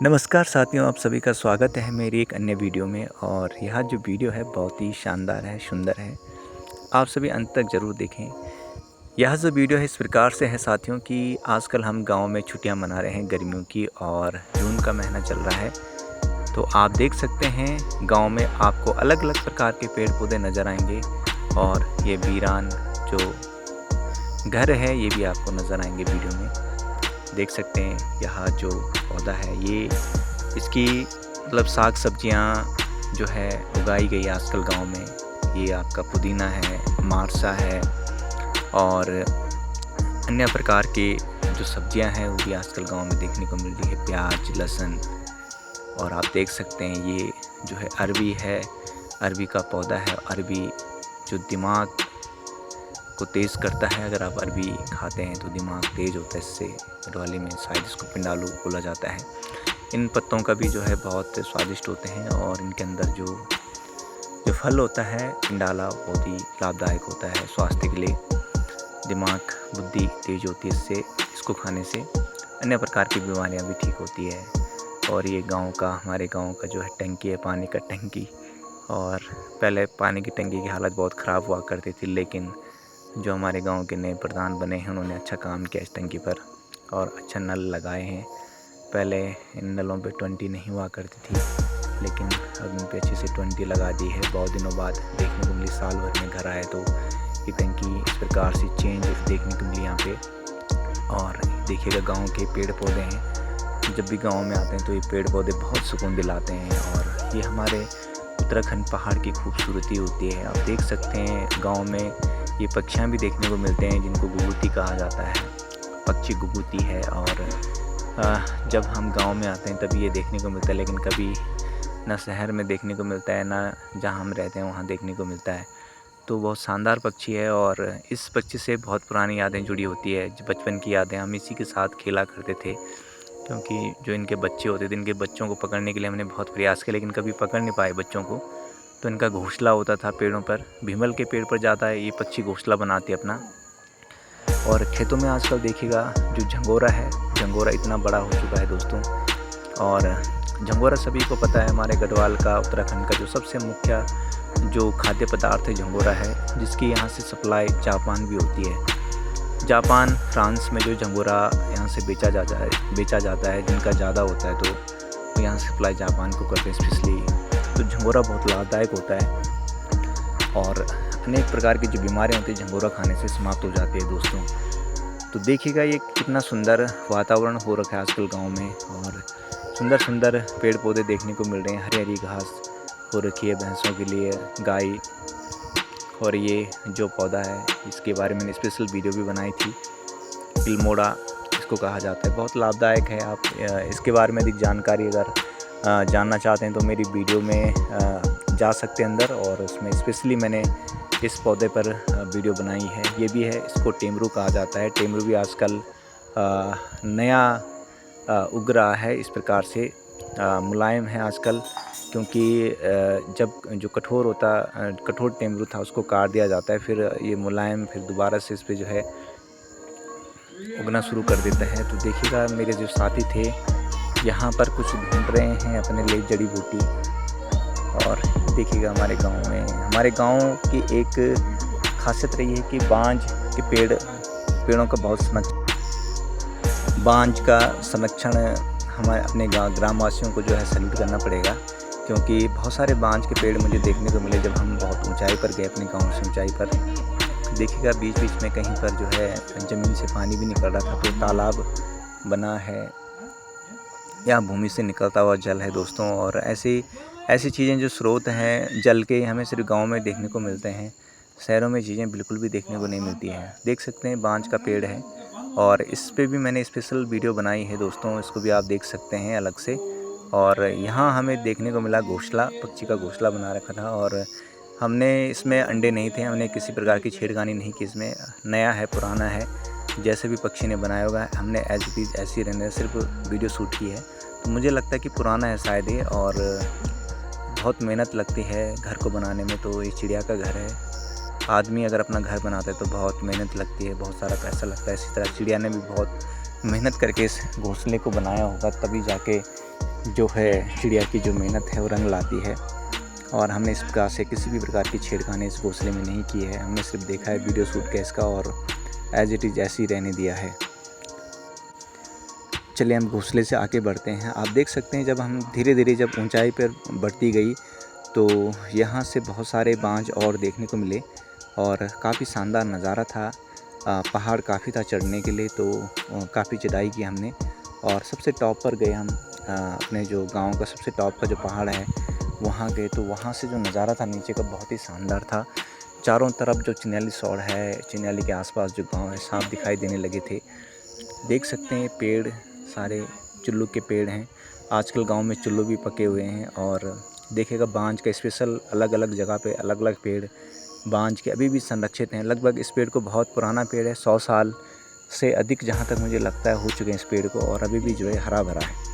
नमस्कार साथियों, आप सभी का स्वागत है मेरी एक अन्य वीडियो में। और यह जो वीडियो है बहुत ही शानदार है, सुंदर है। आप सभी अंत तक ज़रूर देखें। यह जो वीडियो है इस प्रकार से है साथियों कि आजकल हम गांव में छुट्टियां मना रहे हैं गर्मियों की, और जून का महीना चल रहा है। तो आप देख सकते हैं गांव में आपको अलग अलग प्रकार के पेड़ पौधे नज़र आएंगे, और ये वीरान जो घर है ये भी आपको नज़र आएंगे वीडियो में। देख सकते हैं यह जो पौधा है ये इसकी मतलब साग सब्जियां जो है उगाई गई आजकल गांव में। ये आपका पुदीना है, मारसा है, और अन्य प्रकार के जो सब्जियां हैं वो भी आजकल गांव में देखने को मिल रही है, प्याज, लहसुन। और आप देख सकते हैं ये जो है अरबी है, अरबी का पौधा है। अरबी जो दिमाग को तेज़ करता है, अगर आप अरबी खाते हैं तो दिमाग तेज़ होता है इससे। गढ़वाली में शायद इसको पिंडालू बोला जाता है। इन पत्तों का भी जो है बहुत स्वादिष्ट होते हैं, और इनके अंदर जो फल होता है पिंडाला बहुत ही लाभदायक होता है स्वास्थ्य के लिए। दिमाग बुद्धि तेज होती है इससे, इसको खाने से अन्य प्रकार की बीमारियां भी ठीक होती है। और ये हमारे गांव का जो है टंकी है, पानी का टंकी। और पहले पानी की टंकी की हालत बहुत ख़राब हुआ करती थी, लेकिन जो हमारे गांव के नए प्रधान बने हैं उन्होंने अच्छा काम किया इस टंकी पर, और अच्छा नल लगाए हैं। पहले इन नलों पे 20 नहीं हुआ करती थी, लेकिन अब इन पे अच्छे से 20 लगा दी है। बहुत दिनों बाद देखने को मिली, साल भर में घर आए तो ये टंकी इस प्रकार से चेंज देखने को मिली यहाँ पे। और देखिएगा गांव के पेड़ पौधे हैं, जब भी गांव में आते हैं तो ये पेड़ पौधे बहुत सुकून दिलाते हैं। और ये हमारे उत्तराखंड पहाड़ की खूबसूरती होती है। आप देख सकते हैं गाँव में ये पक्षियाँ भी देखने को मिलते हैं जिनको घुघुती कहा जाता है। पक्षी घुघुती है, और जब हम गांव में आते हैं तभी ये देखने को मिलता है, लेकिन कभी ना शहर में देखने को मिलता है, ना जहां हम रहते हैं वहां देखने को मिलता है। तो बहुत शानदार पक्षी है, और इस पक्षी से बहुत पुरानी यादें जुड़ी होती है। जो बचपन की यादें, हम इसी के साथ खेला करते थे, क्योंकि जो इनके बच्चे होते थे, इनके बच्चों को पकड़ने के लिए हमने बहुत प्रयास किया, लेकिन कभी पकड़ नहीं पाए बच्चों को। तो इनका घोंसला होता था पेड़ों पर, भीमल के पेड़ पर जाता है ये पक्षी, घोंसला बनाते अपना। और खेतों में आजकल देखिएगा जो झंगोरा है, झंगोरा इतना बड़ा हो चुका है दोस्तों। और झंगोरा सभी को पता है, हमारे गढ़वाल का, उत्तराखंड का जो सबसे मुख्य जो खाद्य पदार्थ है झंगोरा है, जिसकी यहाँ से सप्लाई जापान भी होती है। जापान, फ्रांस में जो झंगोरा यहाँ से बेचा जाता है, जिनका ज़्यादा होता है तो यहाँ से सप्लाई जापान को करते हैं स्पेशली। तो झंगोरा बहुत लाभदायक होता है, और अनेक प्रकार की जो बीमारियां होती है झंगोरा खाने से समाप्त हो जाती है दोस्तों। तो देखिएगा ये कितना सुंदर वातावरण हो रखा है आजकल गांव में, और सुंदर सुंदर पेड़ पौधे देखने को मिल रहे हैं। हरी हरी घास हो रखी है भैंसों के लिए, गाय। और ये जो पौधा है इसके बारे में स्पेशल वीडियो भी बनाई थी, पिलमोड़ा इसको कहा जाता है, बहुत लाभदायक है। आप इसके बारे में अधिक जानकारी अगर जानना चाहते हैं तो मेरी वीडियो में जा सकते हैं अंदर, और उसमें स्पेशली मैंने इस पौधे पर वीडियो बनाई है। ये भी है, इसको टेमरू कहा जाता है। टेमरू भी आजकल नया उग रहा है इस प्रकार से, मुलायम है आजकल, क्योंकि जब जो कठोर टेमरू था उसको काट दिया जाता है, फिर ये मुलायम फिर दोबारा से इस पर जो है उगना शुरू कर देता है। तो देखिएगा मेरे जो साथी थे यहाँ पर कुछ ढूंढ रहे हैं अपने लिए जड़ी बूटी। और देखिएगा हमारे गांव की एक खासियत रही है कि बांज के पेड़ों का बांज का संरक्षण हमारे अपने ग्रामवासियों को जो है सैल्यूट करना पड़ेगा, क्योंकि बहुत सारे बांज के पेड़ मुझे देखने को मिले जब हम बहुत ऊंचाई पर गए, अपने गांव से ऊंचाई पर। देखिएगा बीच बीच में कहीं पर जो है ज़मीन से पानी भी निकल रहा था, तो तालाब बना है, या भूमि से निकलता हुआ जल है दोस्तों। और ऐसी चीज़ें जो स्रोत हैं जल के, हमें सिर्फ गांव में देखने को मिलते हैं। शहरों में चीज़ें बिल्कुल भी देखने को नहीं मिलती हैं। देख सकते हैं बांज का पेड़ है, और इस पे भी मैंने स्पेशल वीडियो बनाई है दोस्तों, इसको भी आप देख सकते हैं अलग से। और यहाँ हमें देखने को मिला घोंसला, पक्षी का घोंसला बना रखा था, और हमने इसमें अंडे नहीं थे, हमने किसी प्रकार की छेड़खानी नहीं की इसमें। नया है, पुराना है, जैसे भी पक्षी ने बनाया होगा हमने एज इट इज़ ऐसी रहने सिर्फ वीडियो शूट की है। तो मुझे लगता है कि पुराना है शायद ये, और बहुत मेहनत लगती है घर को बनाने में। तो ये चिड़िया का घर है, आदमी अगर अपना घर बनाता है तो बहुत मेहनत लगती है, बहुत सारा पैसा लगता है। इसी तरह चिड़िया ने भी बहुत मेहनत करके इस घोंसले को बनाया होगा, तभी जाके जो है चिड़िया की जो मेहनत है वो रंग लाती है। और हमने इस प्रकार से किसी भी प्रकार की छेड़खानी इस घोंसले में नहीं की है। हमने सिर्फ देखा है वीडियो शूट किया इसका और एज इट इज़ ऐसे ही रहने दिया है। चलिए हम घोंसले से आगे बढ़ते हैं। आप देख सकते हैं जब हम धीरे धीरे जब ऊंचाई पर बढ़ती गई तो यहाँ से बहुत सारे बांझ और देखने को मिले और काफ़ी शानदार नज़ारा था। पहाड़ काफ़ी था चढ़ने के लिए, तो काफ़ी चढ़ाई की हमने और सबसे टॉप पर गए हम। अपने जो गांव का सबसे टॉप का जो पहाड़ है वहाँ गए, तो वहाँ से जो नज़ारा था नीचे का बहुत ही शानदार था। चारों तरफ जो चिन्याली सौड़ है, चिन्याली के आसपास जो गांव है साफ दिखाई देने लगे थे। देख सकते हैं पेड़ सारे चुल्लू के पेड़ हैं। आजकल गांव में चुल्लू भी पके हुए हैं और देखिएगा बांझ का स्पेशल अलग अलग जगह पे अलग अलग पेड़ बांझ के अभी भी संरक्षित हैं। लगभग इस पेड़ को बहुत पुराना पेड़ है, 100 साल से अधिक जहाँ तक मुझे लगता है हो चुके हैं इस पेड़ को और अभी भी जो है हरा भरा है।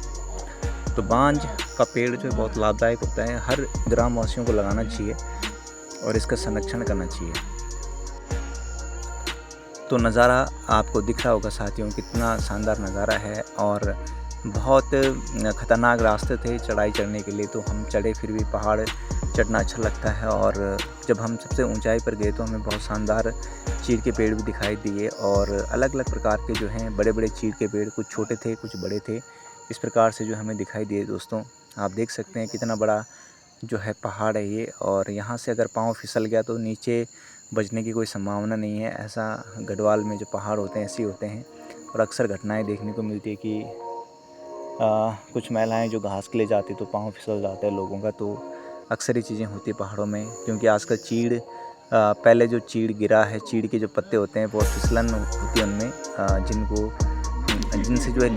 तो बांझ का पेड़ जो है बहुत लाभदायक होता है, हर ग्रामवासियों को लगाना चाहिए और इसका संरक्षण करना चाहिए। तो नज़ारा आपको दिख रहा होगा साथियों, कितना शानदार नज़ारा है और बहुत ख़तरनाक रास्ते थे चढ़ाई चढ़ने के लिए, तो हम चढ़े फिर भी पहाड़ चढ़ना अच्छा लगता है। और जब हम सबसे ऊंचाई पर गए तो हमें बहुत शानदार चीड़ के पेड़ भी दिखाई दिए और अलग अलग प्रकार के जो हैं बड़े बड़े चीड़ के पेड़, कुछ छोटे थे कुछ बड़े थे, इस प्रकार से जो हमें दिखाई दिए। दोस्तों आप देख सकते हैं कितना बड़ा जो है पहाड़ है ये, और यहाँ से अगर पाँव फिसल गया तो नीचे बचने की कोई संभावना नहीं है। ऐसा गढ़वाल में जो पहाड़ होते हैं ऐसे ही होते हैं और अक्सर घटनाएं देखने को मिलती है कि कुछ महिलाएं जो घास के लिए जाती तो पाँव फिसल जाता है लोगों का, तो अक्सर ये चीज़ें होती है पहाड़ों में। क्योंकि आजकल चीड़ पहले जो चीड़ गिरा है, चीड़ के जो पत्ते होते हैं बहुत फिसलन होती है उनमें, जिनसे जो है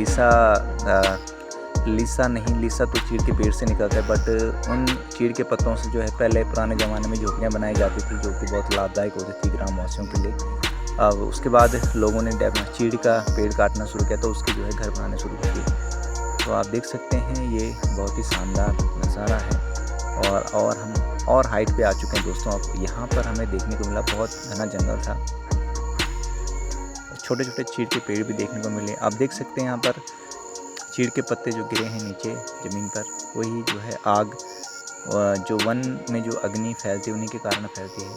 लीसा तो चीड़ के पेड़ से निकलता है, बट उन चीड़ के पत्तों से जो है पहले पुराने ज़माने में झोपड़ियाँ बनाई जाती थी जो कि बहुत लाभदायक होती थी ग्रामवासियों के लिए। अब उसके बाद लोगों ने चीड़ का पेड़ काटना शुरू किया तो उसके जो है घर बनाने शुरू कर दिए। तो आप देख सकते हैं ये बहुत ही शानदार नज़ारा है और हम और हाइट पे आ चुके हैं दोस्तों। अब यहाँ पर हमें देखने को मिला बहुत घना जंगल था, छोटे छोटे चीड़ के पेड़ भी देखने को मिले। आप देख सकते हैं यहाँ पर चीड़ के पत्ते जो गिरे हैं नीचे ज़मीन पर, वही जो है आग जो वन में जो अग्नि फैलती है उन्हीं के कारण फैलती है।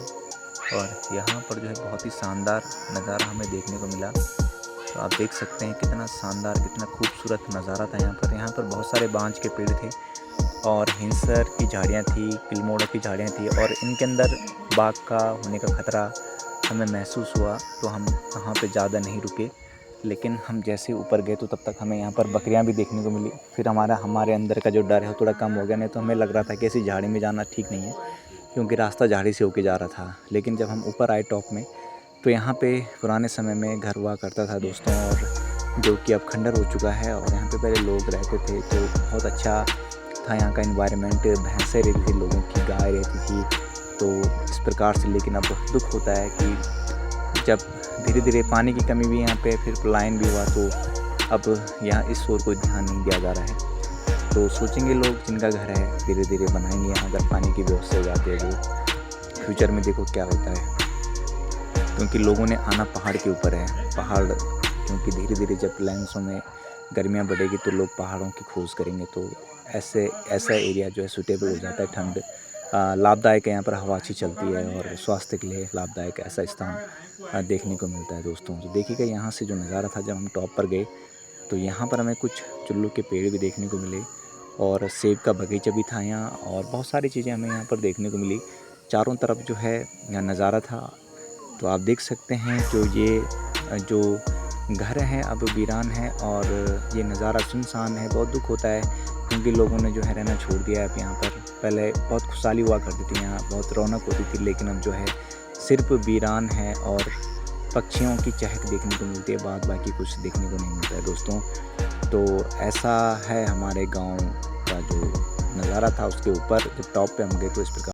और यहाँ पर जो है बहुत ही शानदार नज़ारा हमें देखने को मिला। तो आप देख सकते हैं कितना शानदार कितना खूबसूरत नज़ारा था यहाँ पर बहुत सारे बांझ के पेड़ थे और हिंसर की झाड़ियाँ थी, किलमोड़ा की झाड़ियाँ थी और इनके अंदर बाघ का होने का खतरा हमें महसूस हुआ। तो हम वहाँ पे ज़्यादा नहीं रुके, लेकिन हम जैसे ऊपर गए तो तब तक हमें यहाँ पर बकरियाँ भी देखने को मिली। फिर हमारे अंदर का जो डर है वो थोड़ा कम हो गया, नहीं तो हमें लग रहा था कि ऐसी झाड़ी में जाना ठीक नहीं है क्योंकि रास्ता झाड़ी से होके जा रहा था। लेकिन जब हम ऊपर आए टॉप में तो यहाँ पे पुराने समय में घर हुआ करता था दोस्तों, और जो कि अब खंडर हो चुका है। और यहाँ पे पहले लोग रहते थे तो बहुत अच्छा था यहाँ का एनवायरनमेंट, भैंसें रहती थी लोगों की, गाय रहती थी, तो इस प्रकार से। लेकिन अब दुख होता है कि जब धीरे धीरे पानी की कमी भी यहाँ पे फिर पलायन भी हुआ तो अब यहाँ इस ओर कोई ध्यान नहीं दिया जा रहा है। तो सोचेंगे लोग जिनका घर है धीरे धीरे बनाएंगे यहाँ, अगर पानी की व्यवस्था हो जाती है तो फ्यूचर में देखो क्या होता है। क्योंकि लोगों ने आना पहाड़ के ऊपर है, पहाड़ क्योंकि धीरे धीरे जब प्लान्सों में गर्मियाँ बढ़ेगी तो लोग पहाड़ों की खोज करेंगे, तो ऐसा एरिया जो है सूटेबल हो जाता है। ठंड लाभदायक है, यहाँ पर हवा अच्छी चलती है और स्वास्थ्य के लिए लाभदायक ऐसा स्थान देखने को मिलता है दोस्तों। तो देखिएगा यहाँ से जो नज़ारा था जब हम टॉप पर गए तो यहाँ पर हमें कुछ चुल्लू के पेड़ भी देखने को मिले और सेब का बगीचा भी था यहाँ और बहुत सारी चीज़ें हमें यहाँ पर देखने को मिली। चारों तरफ जो है नज़ारा था। तो आप देख सकते हैं जो घर हैं अब वीरान है और ये नज़ारा सुनसान है। बहुत दुख होता है क्योंकि लोगों ने जो है रहना छोड़ दिया है अब यहाँ पर। पहले बहुत खुशहाली हुआ करती थी, यहाँ बहुत रौनक होती थी, लेकिन अब जो है सिर्फ वीरान है और पक्षियों की चहक देखने को मिलती है, बाकी कुछ देखने को नहीं मिलता है दोस्तों। तो ऐसा है हमारे गाँव का जो नज़ारा था, उसके ऊपर जब टॉप पे हम गए तो इस प्रकार